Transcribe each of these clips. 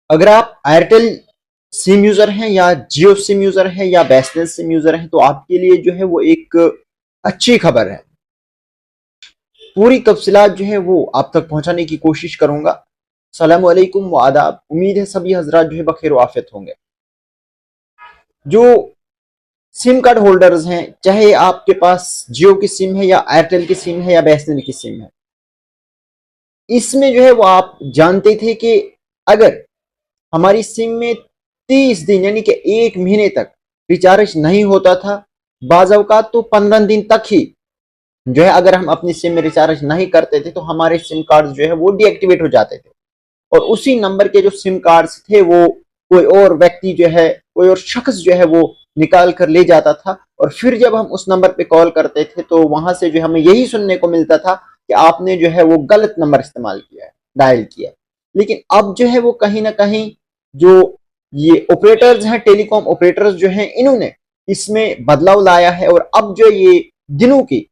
अगर आप Airtel SIM user हैं या जियो सिम यूजर हैं या बीएसएनएल सिम यूजर हैं तो आपके लिए जो है वो एक अच्छी खबर है। पूरी तफसीलात जो है वो आप तक पहुंचाने की कोशिश करूंगा। अस्सलाम वालेकुम व आदाब। उम्मीद है सभी हजरात जो है बखैर आफियत होंगे। जो सिम कार्ड होल्डर्स हैं, चाहे आपके पास जियो की सिम है या एयरटेल की सिम है या बीएसएनएल की सिम है, इसमें जो है वो आप जानते थे कि अगर हमारी सिम में 30 दिन यानी कि 1 महीने तक रिचार्ज नहीं होता था, बाज़ औक़ात तो 15 दिन तक ही जो है अगर हम अपनी सिम में रिचार्ज नहीं करते थे तो हमारे सिम कार्ड जो है वो डीएक्टिवेट हो जाते थे और उसी नंबर के जो सिम कार्ड्स थे वो कोई और व्यक्ति जो है, कोई और शख्स जो है वो निकाल कर ले जाता था और फिर जब हम उस नंबर पे कॉल करते थे तो वहां से जो हमें यही सुनने को मिलता था कि आपने जो है वो गलत नंबर इस्तेमाल किया है, डायल किया। लेकिन अब जो है वो कहीं ना कहीं जो ये ऑपरेटर्स हैं, टेलीकॉम ऑपरेटर्स जो हैं, इन्होंने इसमें बदलाव लाया है और अब जो ये दिनों की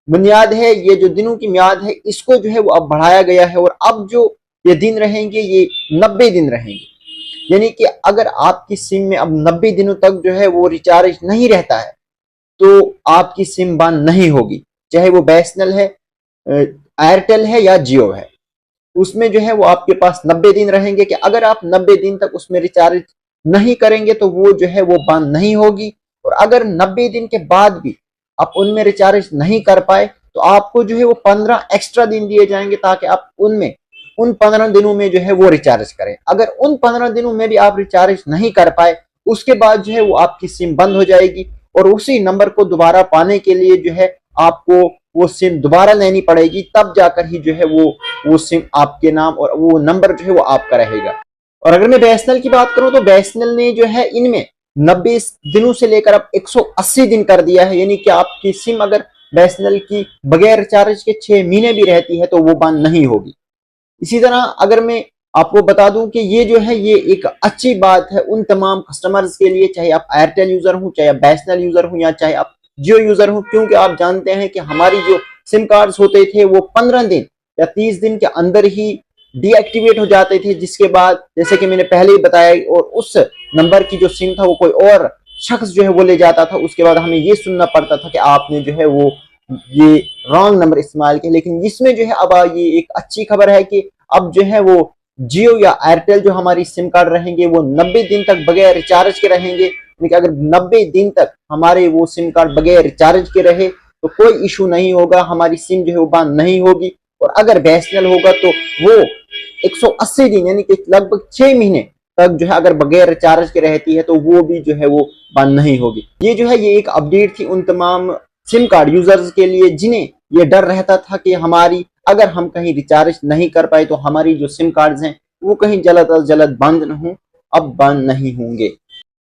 बुनियाद है, ये जो दिनों की म्याद है, इसको जो है वो अब बढ़ाया गया है और अब जो ये दिन रहेंगे ये 90 दिन रहेंगे। यानी कि अगर आपकी सिम में अब 90 दिनों तक जो है वो रिचार्ज नहीं रहता है तो आपकी सिम बंद नहीं होगी, चाहे वो बीएसएनएल है, एयरटेल है या जियो है। उसमें जो है वो आपके पास 90 दिन रहेंगे कि अगर आप 90 दिन तक उसमें रिचार्ज नहीं करेंगे तो वो जो है वो बंद नहीं होगी। और अगर 90 दिन के बाद भी आप उनमें रिचार्ज नहीं कर पाए तो आपको जो है वो 15 एक्स्ट्रा दिन दिए जाएंगे ताकि आप उनमें उन 15 दिनों में जो है वो रिचार्ज करें। अगर उन 15 दिनों में भी आप रिचार्ज नहीं कर पाए उसके बाद जो है वो आपकी सिम बंद हो जाएगी और उसी नंबर को दोबारा पाने के लिए जो है आपको वो सिम दोबारा लेनी पड़ेगी, तब जाकर ही जो है वो सिम आपके नाम और वो नंबर जो है वो आपका रहेगा। और अगर मैं बीएसएनएल की बात करूं तो बीएसएनएल ने जो है इनमें 90 दिनों से लेकर अब 180 दिन कर दिया है। यानी कि आपकी सिम अगर बीएसएनएल की बगैर रिचार्ज के 6 महीने भी रहती है तो वो बंद नहीं होगी। इसी तरह अगर मैं आपको बता दूं कि ये जो है ये एक अच्छी बात है उन तमाम कस्टमर्स के लिए, चाहे आप एयरटेल यूजर हो, चाहे आप बीएसएनएल यूजर हो या चाहे आप जियो यूजर हो, क्योंकि आप जानते हैं कि हमारी जो सिम कार्ड्स होते थे वो 15 दिन या 30 दिन के अंदर ही डीएक्टिवेट हो जाते थे, जिसके बाद जैसे कि मैंने पहले ही बताया और उस नंबर की जो सिम था वो कोई और शख्स जो है वो ले जाता था। उसके बाद हमें ये सुनना पड़ता था कि आपने जो है वो ये रॉन्ग नंबर इस्तेमाल किया। लेकिन इसमें जो है अब ये एक अच्छी खबर है कि अब जो है वो जियो या एयरटेल जो हमारी सिम कार्ड रहेंगे वो 90 दिन तक बगैर रिचार्ज के रहेंगे। यानी कि अगर 90 दिन तक हमारे वो सिम कार्ड बगैर रिचार्ज के रहे तो कोई इशू नहीं होगा, हमारी सिम जो है वो बंद नहीं होगी। और अगर बीएसएनएल होगा तो वो 180 दिन यानी कि लगभग 6 महीने तक जो है अगर बगैर रिचार्ज के रहती है तो वो भी जो है वो बंद नहीं होगी। ये जो है ये एक अपडेट थी उन तमाम सिम कार्ड यूजर्स के लिए जिन्हें ये डर रहता था कि हमारी अगर हम कहीं रिचार्ज नहीं कर पाए तो हमारी जो सिम कार्ड्स हैं वो कहीं जल्द अज जल्द बंद न हो। अब बंद नहीं होंगे।